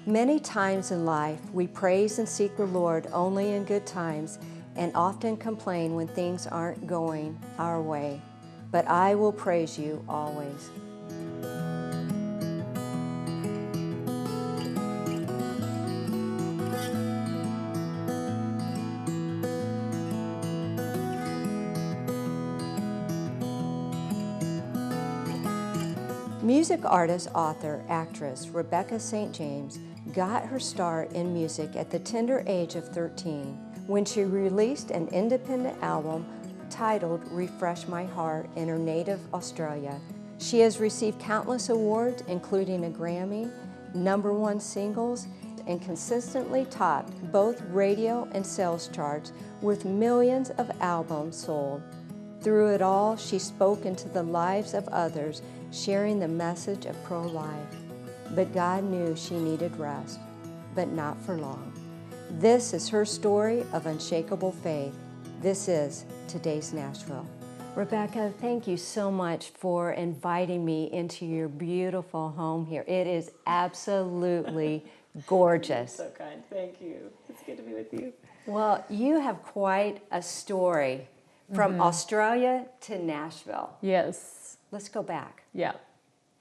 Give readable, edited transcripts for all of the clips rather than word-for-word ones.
Many times in life, we praise and seek the Lord only in good times and often complain when things aren't going our way. But I will praise you always. Music artist, author, actress Rebecca St. James got her start in music at the tender age of 13 when she released an independent album titled Refresh My Heart in her native Australia. She has received countless awards, including a Grammy, #1 singles, and consistently topped both radio and sales charts with millions of albums sold. Through it all, she spoke into the lives of others, sharing the message of pro-life. But God knew she needed rest, but not for long. This is her story of unshakable faith. This is today's Nashville. Rebecca, thank you so much for inviting me into your beautiful home here. It is absolutely gorgeous. So kind. Thank you. It's good to be with you. Well, you have quite a story from Australia to Nashville. Yes. Let's go back. Yeah.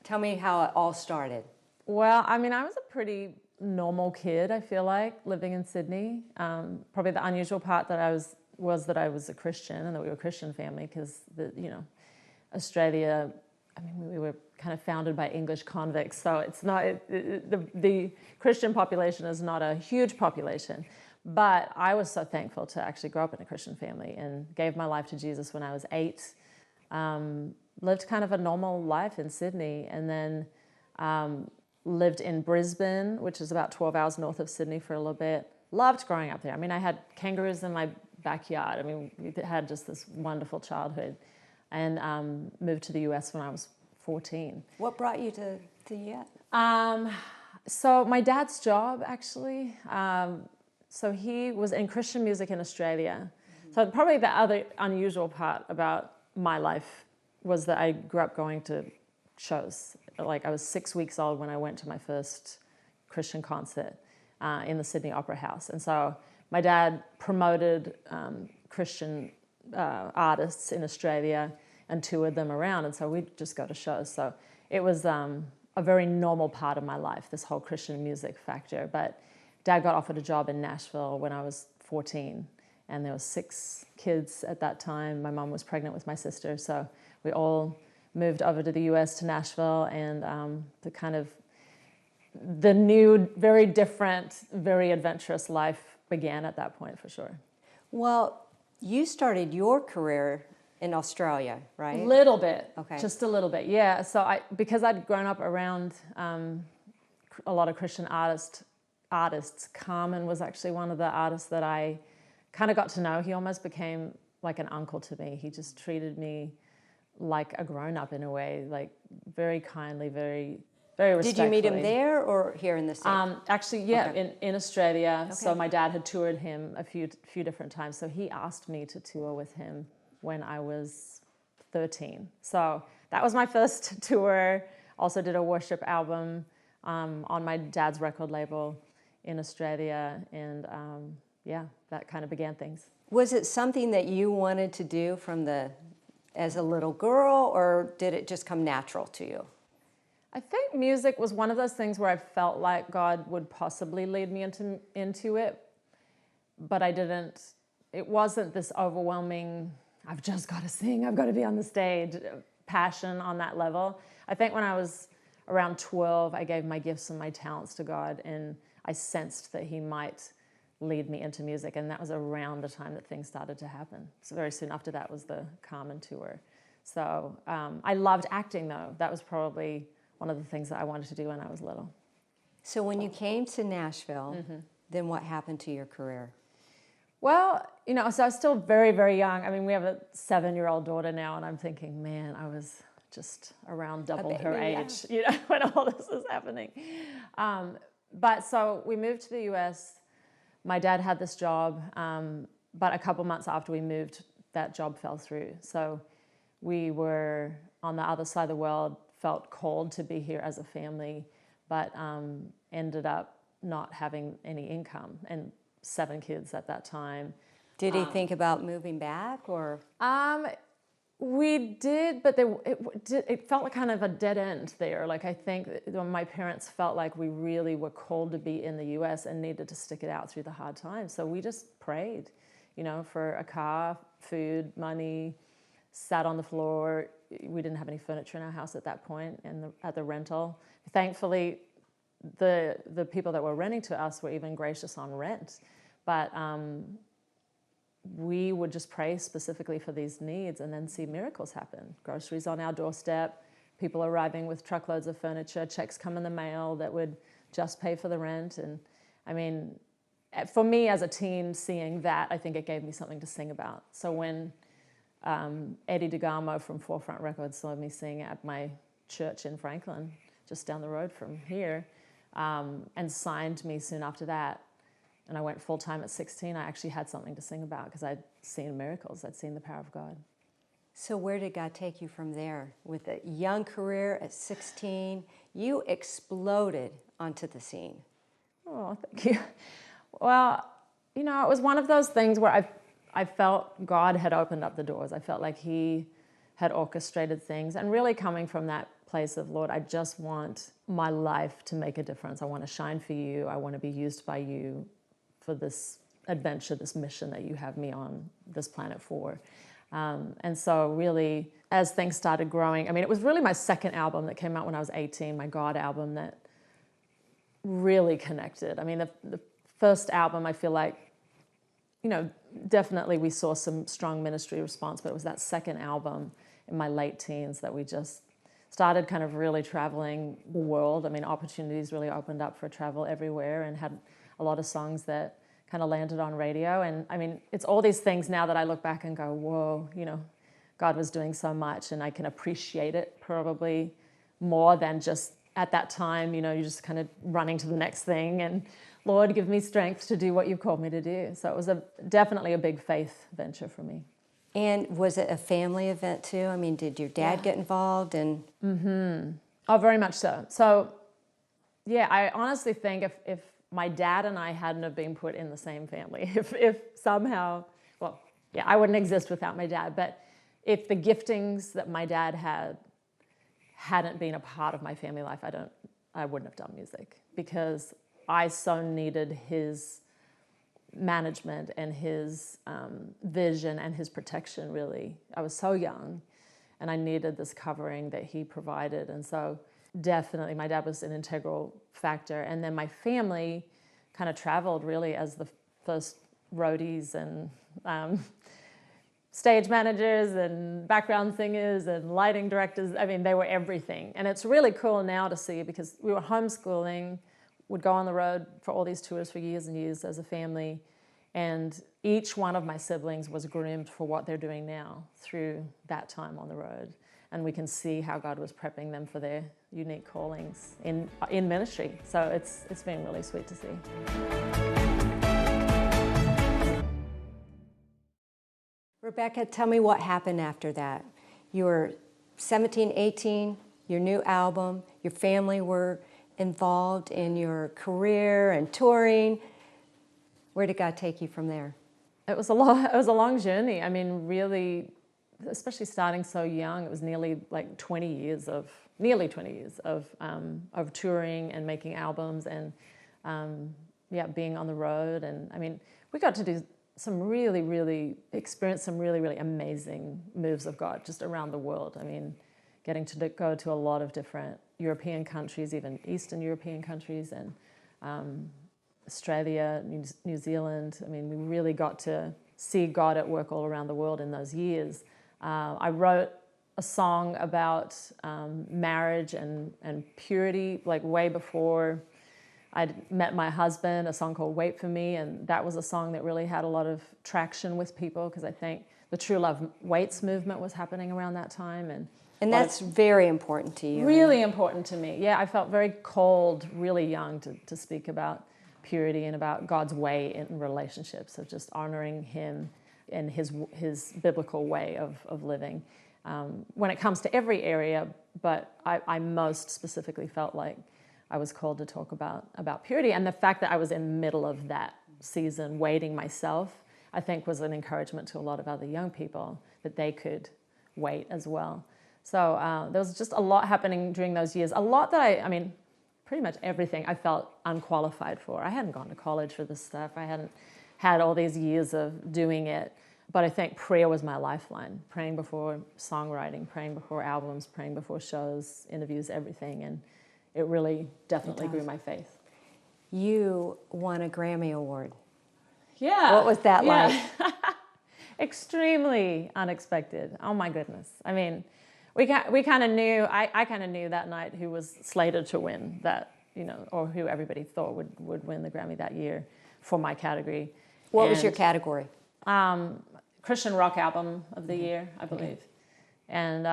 Tell me how it all started. Well, I mean, I was a pretty normal kid, I feel like, living in Sydney. Probably the unusual part that I was that I was a Christian and that we were a Christian family because, Australia, I mean, we were kind of founded by English convicts, so it's not, the Christian population is not a huge population. But I was so thankful to actually grow up in a Christian family and gave my life to Jesus when I was 8. Lived kind of a normal life in Sydney, and then lived in Brisbane, which is about 12 hours north of Sydney, for a little bit. Loved growing up there. I mean, I had kangaroos in my backyard. I mean, we had just this wonderful childhood, and moved to the US when I was 14. What brought you to the US? So my dad's job, actually. So he was in Christian music in Australia. So probably the other unusual part about my life was that I grew up going to shows. Like I was 6 weeks old when I went to my first Christian concert in the Sydney Opera House. And so my dad promoted Christian artists in Australia and toured them around. And so we'd just go to shows. So it was a very normal part of my life, this whole Christian music factor. But Dad got offered a job in Nashville when I was 14, and there were 6 kids at that time. My mom was pregnant with my sister, so we all moved over to the US, to Nashville, and the new, very different, very adventurous life began at that point, for sure. Well, you started your career in Australia, right? A little bit, Okay. Just a little bit, yeah. So because I'd grown up around a lot of Christian artists, Carmen was actually one of the artists that I kind of got to know. He almost became like an uncle to me. He just treated me like a grown-up in a way, like very kindly, very, very respectfully. Did you meet him there or here in the States? Actually, yeah, Okay. in Australia. Okay. So my dad had toured him a few different times. So he asked me to tour with him when I was 13. So that was my first tour. Also did a worship album on my dad's record label in Australia, and that kind of began things. Was it something that you wanted to do as a little girl, or did it just come natural to you? I think music was one of those things where I felt like God would possibly lead me into it, but I didn't. It wasn't this overwhelming, I've just got to sing, I've got to be on the stage, passion on that level. I think when I was around 12, I gave my gifts and my talents to God, and I sensed that He might lead me into music, and that was around the time that things started to happen. So very soon after that was the Carmen tour. So I loved acting, though. That was probably one of the things that I wanted to do when I was little. So when you came to Nashville, then what happened to your career? Well, so I was still very, very young. I mean, we have a 7-year-old daughter now, and I'm thinking, man, I was just around double her age, when all this was happening. But so we moved to the US. My dad had this job, but a couple months after we moved, that job fell through. So we were on the other side of the world, felt called to be here as a family, but ended up not having any income and 7 kids at that time. Did he think about moving back, or? We did, but it felt like kind of a dead end there. Like, I think my parents felt like we really were called to be in the US and needed to stick it out through the hard times. So we just prayed, for a car, food, money, sat on the floor. We didn't have any furniture in our house at that point at the rental. Thankfully, the people that were renting to us were even gracious on rent. But we would just pray specifically for these needs and then see miracles happen. Groceries on our doorstep, people arriving with truckloads of furniture, checks come in the mail that would just pay for the rent. And I mean, for me as a teen, seeing that, I think it gave me something to sing about. So when Eddie DeGarmo from Forefront Records saw me sing at my church in Franklin, just down the road from here, and signed me soon after that, and I went full-time at 16, I actually had something to sing about because I'd seen miracles. I'd seen the power of God. So where did God take you from there? With a young career at 16, you exploded onto the scene. Oh, thank you. Well, it was one of those things where I felt God had opened up the doors. I felt like He had orchestrated things. And really coming from that place of, Lord, I just want my life to make a difference. I want to shine for You. I want to be used by You for this adventure, this mission that You have me on this planet for. And so really, as things started growing, it was really my second album that came out when I was 18, my God album, that really connected. The first album, I feel like, definitely we saw some strong ministry response, but it was that second album in my late teens that we just started kind of really traveling the world. Opportunities really opened up for travel everywhere, and had a lot of songs that kind of landed on radio. And it's all these things now that I look back and go, whoa, God was doing so much, and I can appreciate it probably more than just at that time, you're just kind of running to the next thing and, Lord, give me strength to do what You've called me to do. So it was definitely a big faith venture for me. And was it a family event too? Did your dad get involved? Oh, very much so. So, yeah, I honestly think if my dad and I hadn't have been put in the same family, if somehow, well, yeah, I wouldn't exist without my dad, but if the giftings that my dad hadn't been a part of my family life, I wouldn't have done music, because I so needed his management and his vision and his protection, really. I was so young, and I needed this covering that he provided. And so definitely my dad was an integral factor. And then my family kind of traveled really as the first roadies and stage managers and background singers and lighting directors. They were everything. And it's really cool now to see, because we were homeschooling, would go on the road for all these tours for years and years as a family. And each one of my siblings was groomed for what they're doing now through that time on the road. And we can see how God was prepping them for their unique callings in ministry. So it's been really sweet to see. Rebecca, tell me what happened after that. You were 17, 18, your new album, your family were involved in your career and touring. Where did God take you from there? It was a long journey. Really, especially starting so young, it was nearly 20 years of touring and making albums and being on the road. And we got to do experience some really amazing moves of God just around the world. Getting to go to a lot of different European countries, even Eastern European countries, and Australia, New Zealand. We really got to see God at work all around the world in those years. I wrote a song about marriage and purity, way before I'd met my husband, a song called Wait For Me, and that was a song that really had a lot of traction with people, because I think the True Love Waits movement was happening around that time. And that's very important to you. Really important to me. Yeah, I felt very called, really young, to speak about purity and about God's way in relationships, of just honoring Him and His biblical way of living. When it comes to every area, but I most specifically felt like I was called to talk about purity. And the fact that I was in the middle of that season waiting myself, I think was an encouragement to a lot of other young people that they could wait as well. So there was just a lot happening during those years. A lot that I mean, pretty much everything I felt unqualified for. I hadn't gone to college for this stuff. I hadn't had all these years of doing it. But I think prayer was my lifeline. Praying before songwriting, praying before albums, praying before shows, interviews, everything. And it really definitely grew my faith. You won a Grammy Award. Yeah. What was that like? Extremely unexpected. Oh my goodness. I mean, we kind of knew, I kind of knew that night who was slated to win that, you know, or who everybody thought would win the Grammy that year for my category. What was your category? Christian Rock Album of the Year, I believe. And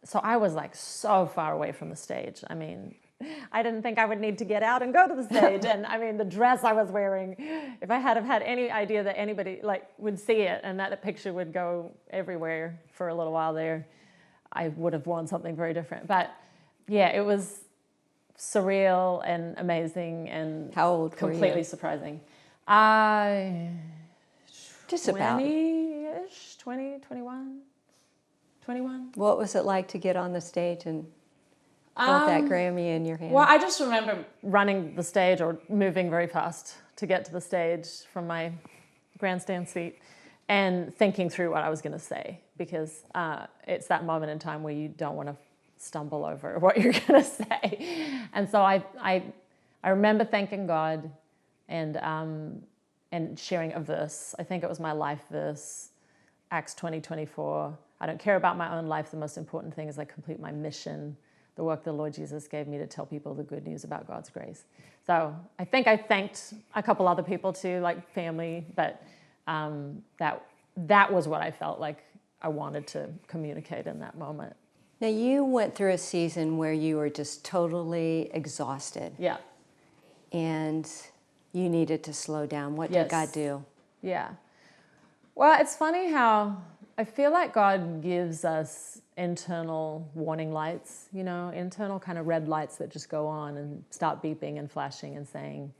so I was like so far away from the stage. I mean, I didn't think I would need to get out and go to the stage. And I mean, the dress I was wearing, if I had have had any idea that anybody like would see it and that the picture would go everywhere for a little while there, I would have worn something very different. But yeah, it was surreal and amazing and how old completely were you? Surprising. Just about 20-ish, 20, 21. What was it like to get on the stage and hold that Grammy in your hand? Well, I just remember running the stage or moving very fast to get to the stage from my grandstand seat and thinking through what I was going to say, because it's that moment in time where you don't want to stumble over what you're going to say. And so I remember thanking God and sharing a verse. I think it was my life verse, Acts 20:24. I don't care about my own life. The most important thing is I complete my mission, the work the Lord Jesus gave me to tell people the good news about God's grace. So I think I thanked a couple other people too, like family, but that was what I felt like I wanted to communicate in that moment. Now, you went through a season where you were just totally exhausted. Yeah. And you needed to slow down. What did God do? Yeah. Well, it's funny how I feel like God gives us internal warning lights, you know, internal kind of red lights that just go on and start beeping and flashing and saying,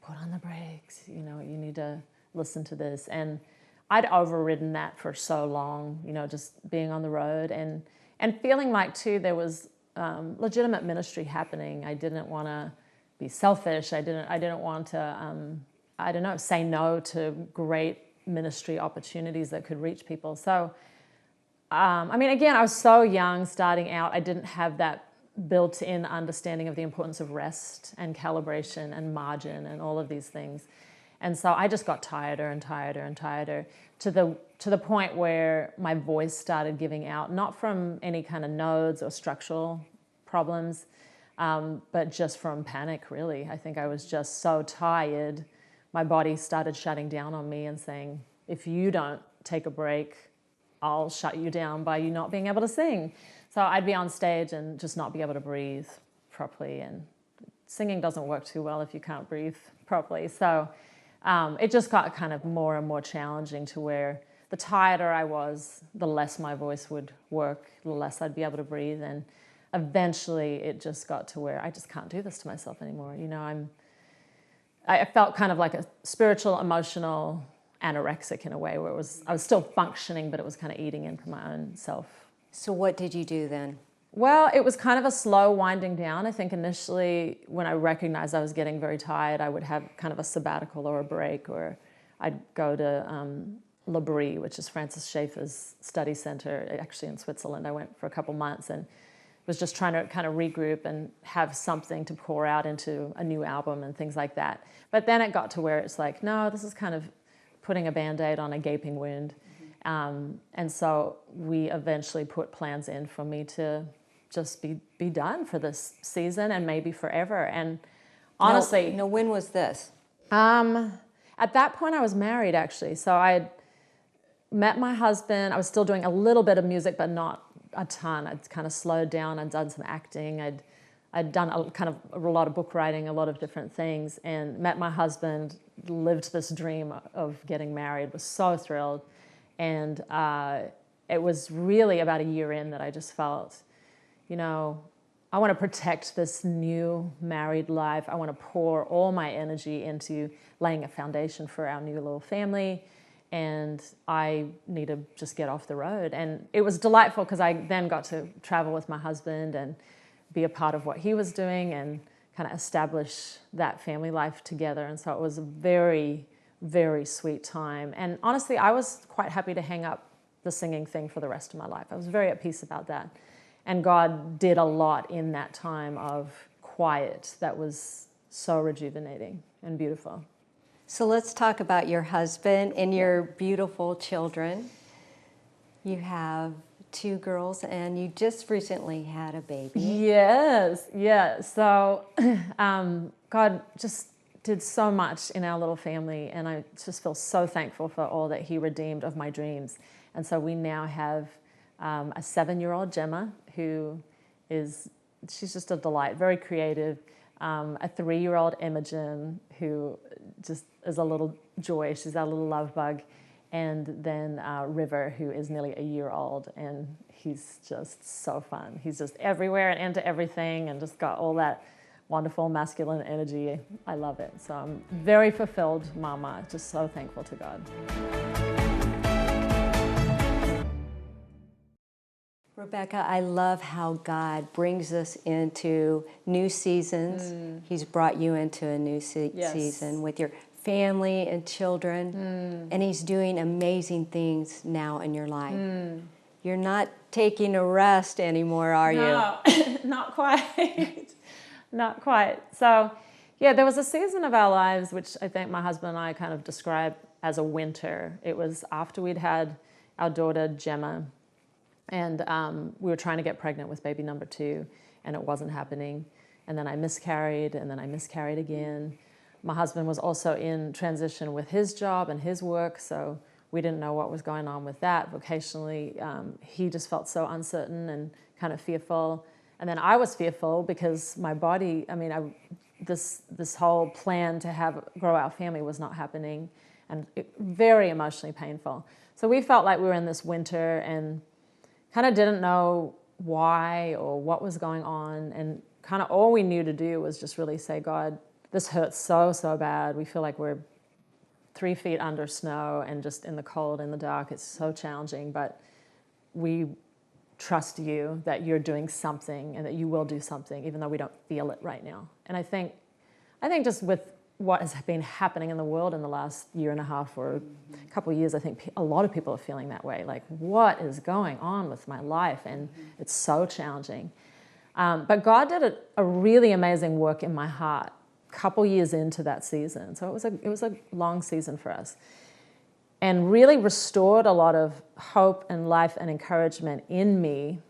put on the brakes, you know, you need to listen to this. And I'd overridden that for so long, you know, just being on the road and feeling like too there was legitimate ministry happening. I didn't want to be selfish. I didn't want to, say no to great ministry opportunities that could reach people. So, I mean, again, I was so young starting out. I didn't have that built-in understanding of the importance of rest and calibration and margin and all of these things. And so I just got tireder and tireder and tireder to the point where my voice started giving out, not from any kind of nodes or structural problems, but just from panic, really. I think I was just so tired. My body started shutting down on me and saying, if you don't take a break, I'll shut you down by you not being able to sing. So I'd be on stage and just not be able to breathe properly. And singing doesn't work too well if you can't breathe properly. So it just got kind of more and more challenging to where the tireder I was, the less my voice would work, the less I'd be able to breathe. And eventually it just got to where I just can't do this to myself anymore. You know, I felt kind of like a spiritual, emotional anorexic in a way where I was still functioning, but it was kind of eating into my own self. So what did you do then? Well, it was kind of a slow winding down. I think initially when I recognized I was getting very tired, I would have kind of a sabbatical or a break, or I'd go to L'Abri, which is Francis Schaeffer's study center, actually in Switzerland. I went for a couple months and was just trying to kind of regroup and have something to pour out into a new album and things like that. But then it got to where it's like, no, this is kind of putting a Band-Aid on a gaping wound. And so we eventually put plans in for me to just be done for this season and maybe forever. And honestly... No, when was this? At that point I was married, actually. So I had met my husband. I was still doing a little bit of music, but not a ton. I'd kind of slowed down. I'd done some acting. I'd done a lot of book writing, a lot of different things, and met my husband, lived this dream of getting married, was so thrilled. And it was really about a year in that I just felt, you know, I want to protect this new married life. I want to pour all my energy into laying a foundation for our new little family. And I need to just get off the road. And it was delightful because I then got to travel with my husband and be a part of what he was doing and kind of establish that family life together. And so it was a very, very sweet time. And honestly, I was quite happy to hang up the singing thing for the rest of my life. I was very at peace about that. And God did a lot in that time of quiet that was so rejuvenating and beautiful. So let's talk about your husband and your beautiful children. You have 2 girls and you just recently had a baby. Yes, yeah. So God just did so much in our little family, and I just feel so thankful for all that He redeemed of my dreams. And so we now have a 7-year-old Gemma, who she's just a delight, very creative. A 3-year-old Imogen, who just is a little joy. She's our little love bug. And then River, who is nearly a year old, and he's just so fun. He's just everywhere and into everything and just got all that wonderful masculine energy. I love it. So I'm very fulfilled mama, just so thankful to God. Rebecca, I love how God brings us into new seasons. He's brought you into a new season with your family and children, and He's doing amazing things now in your life. You're not taking a rest anymore, are you? No, not quite. Not quite. So, yeah, there was a season of our lives which I think my husband and I kind of described as a winter. It was after we'd had our daughter Gemma, and we were trying to get pregnant with baby number 2, and it wasn't happening. And then I miscarried, and then I miscarried again. My husband was also in transition with his job and his work, so we didn't know what was going on with that. Vocationally, he just felt so uncertain and kind of fearful. And then I was fearful because my body, this whole plan to grow our family was not happening, and very emotionally painful. So we felt like we were in this winter and kind of didn't know why or what was going on. And kind of all we knew to do was just really say, God, this hurts so, so bad. We feel like we're 3 feet under snow and just in the cold, in the dark. It's so challenging, but we trust you that you're doing something and that you will do something, even though we don't feel it right now. And I think just with what has been happening in the world in the last year and a half or a couple of years, I think a lot of people are feeling that way. Like, what is going on with my life? And it's so challenging. But God did a really amazing work in my heart a couple years into that season. So it was a long season for us, and really restored a lot of hope and life and encouragement in me.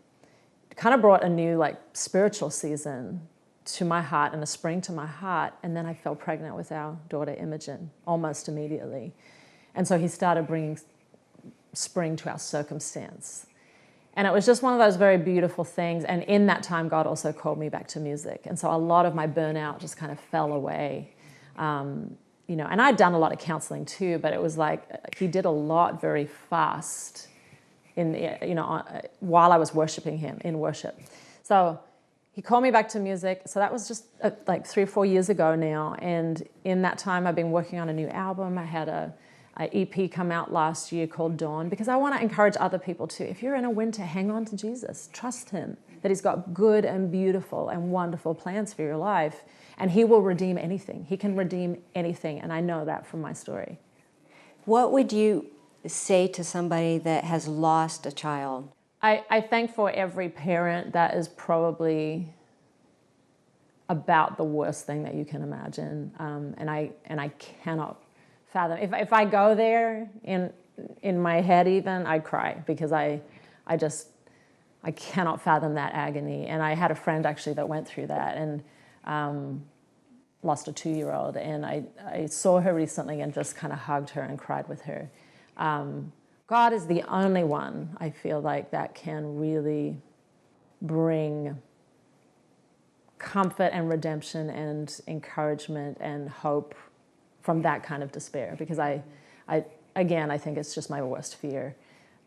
Kind of brought a new spiritual season to my heart and a spring to my heart. And then I fell pregnant with our daughter Imogen almost immediately. And so He started bringing spring to our circumstance. And it was just one of those very beautiful things. And in that time, God also called me back to music. And so a lot of my burnout just kind of fell away. And I'd done a lot of counseling too, but it was like He did a lot very fast while I was worshiping Him in worship. So He called me back to music. So that was just 3 or 4 years ago now. And in that time, I've been working on a new album. I had a EP come out last year called Dawn, because I want to encourage other people too. If you're in a winter, hang on to Jesus. Trust Him, that He's got good and beautiful and wonderful plans for your life. And He will redeem anything. He can redeem anything. And I know that from my story. What would you say to somebody that has lost a child? I think for every parent, that is probably about the worst thing that you can imagine. And I cannot fathom. If I go there in my head even, I cry, because I cannot fathom that agony. And I had a friend actually that went through that and lost a 2-year-old. And I saw her recently and just kind of hugged her and cried with her. God is the only one, I feel like, that can really bring comfort and redemption and encouragement and hope from that kind of despair. Because I think it's just my worst fear.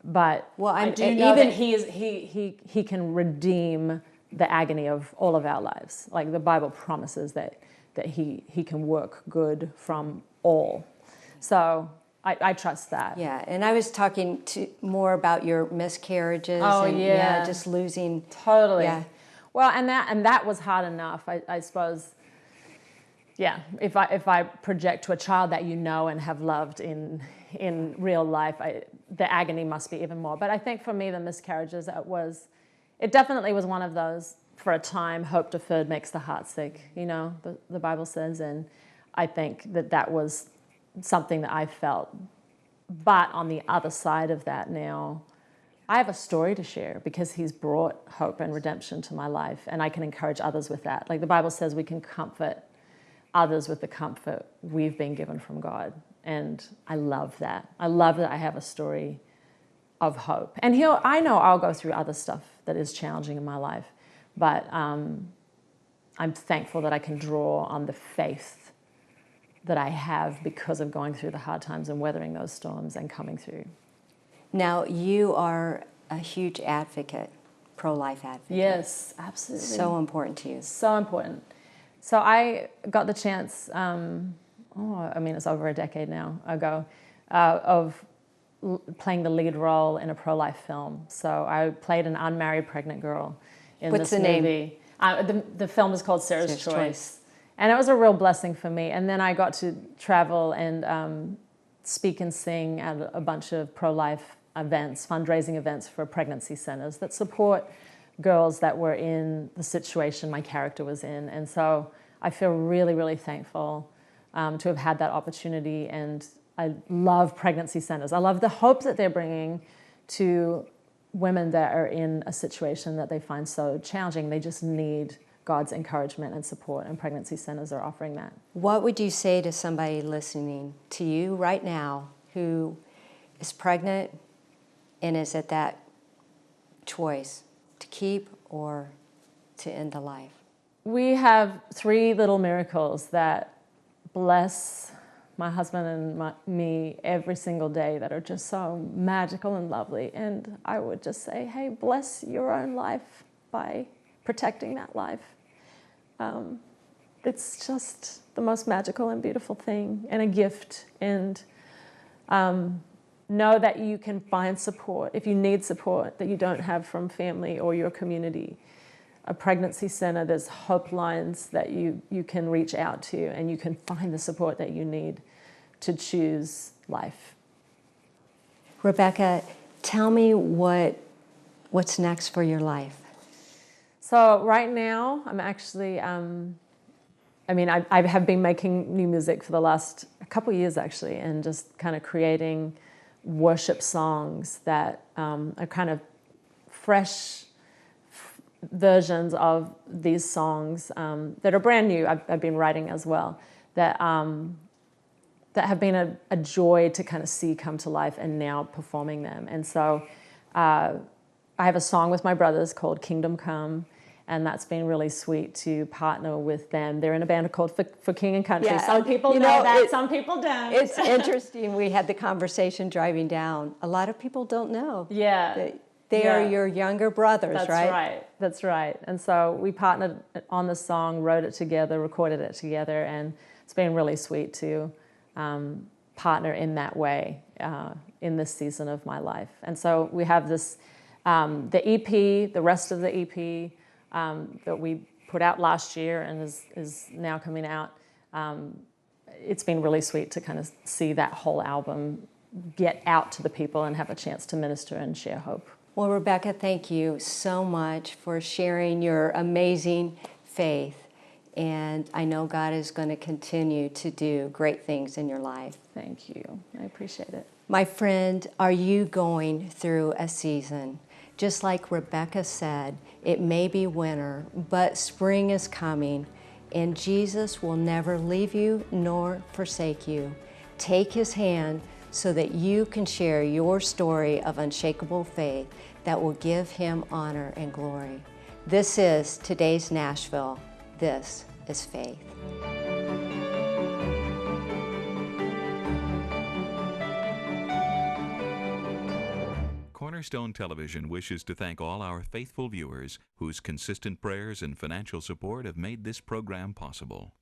But I do know that He can redeem the agony of all of our lives. Like the Bible promises that he can work good from all. So I trust that. Yeah, and I was talking more about your miscarriages. Oh, and, yeah. just losing. Totally. Yeah. Well, and that was hard enough, I suppose. Yeah, if I project to a child that you know and have loved in real life, the agony must be even more. But I think for me, the miscarriages, it definitely was one of those. For a time, hope deferred makes the heart sick. You know, the Bible says, and I think that was something that I felt. But on the other side of that now, I have a story to share because he's brought hope and redemption to my life, and I can encourage others with that. Like the Bible says, we can comfort others with the comfort we've been given from God, and I love that. I love that I have a story of hope. And I know I'll go through other stuff that is challenging in my life, but I'm thankful that I can draw on the faith that I have because of going through the hard times and weathering those storms and coming through. Now, you are a huge advocate, pro-life advocate. Yes, absolutely. So important to you. So important. So I got the chance, it's over a decade now ago, of playing the lead role in a pro-life film. So I played an unmarried pregnant girl in What's this the name? movie. The film is called Sarah's Choice. And it was a real blessing for me. And then I got to travel and speak and sing at a bunch of pro-life events, fundraising events for pregnancy centers that support girls that were in the situation my character was in. And so I feel really, really thankful to have had that opportunity. And I love pregnancy centers. I love the hope that they're bringing to women that are in a situation that they find so challenging. They just need God's encouragement and support, and pregnancy centers are offering that. What would you say to somebody listening to you right now who is pregnant and is at that choice to keep or to end the life? We have 3 little miracles that bless my husband and me every single day that are just so magical and lovely. And I would just say, hey, bless your own life by protecting that life. It's just the most magical and beautiful thing and a gift. And know that you can find support if you need support that you don't have from family or your community. A pregnancy center, there's hope lines that you can reach out to, and you can find the support that you need to choose life. Rebecca, tell me what's next for your life. So right now, I'm actually, I have been making new music for the last couple of years actually, and just kind of creating worship songs that are kind of fresh versions of these songs that are brand new. I've been writing as well, that have been a joy to kind of see come to life, and now performing them. And so I have a song with my brothers called Kingdom Come, and that's been really sweet to partner with them. They're in a band called For King and Country. Yeah, some people know that, some people don't. It's interesting. We had the conversation driving down. A lot of people don't know. Yeah. They are your younger brothers, That's right? That's right. And so we partnered on the song, wrote it together, recorded it together, and it's been really sweet to partner in that way in this season of my life. And so we have this, the EP, the rest of the EP that we put out last year and is now coming out. It's been really sweet to kind of see that whole album get out to the people and have a chance to minister and share hope. Well, Rebecca, thank you so much for sharing your amazing faith. And I know God is going to continue to do great things in your life. Thank you. I appreciate it. My friend, are you going through a season? Just like Rebecca said, it may be winter, but spring is coming, and Jesus will never leave you nor forsake you. Take His hand so that you can share your story of unshakable faith that will give Him honor and glory. This is today's Nashville. This is faith. Cornerstone Television wishes to thank all our faithful viewers whose consistent prayers and financial support have made this program possible.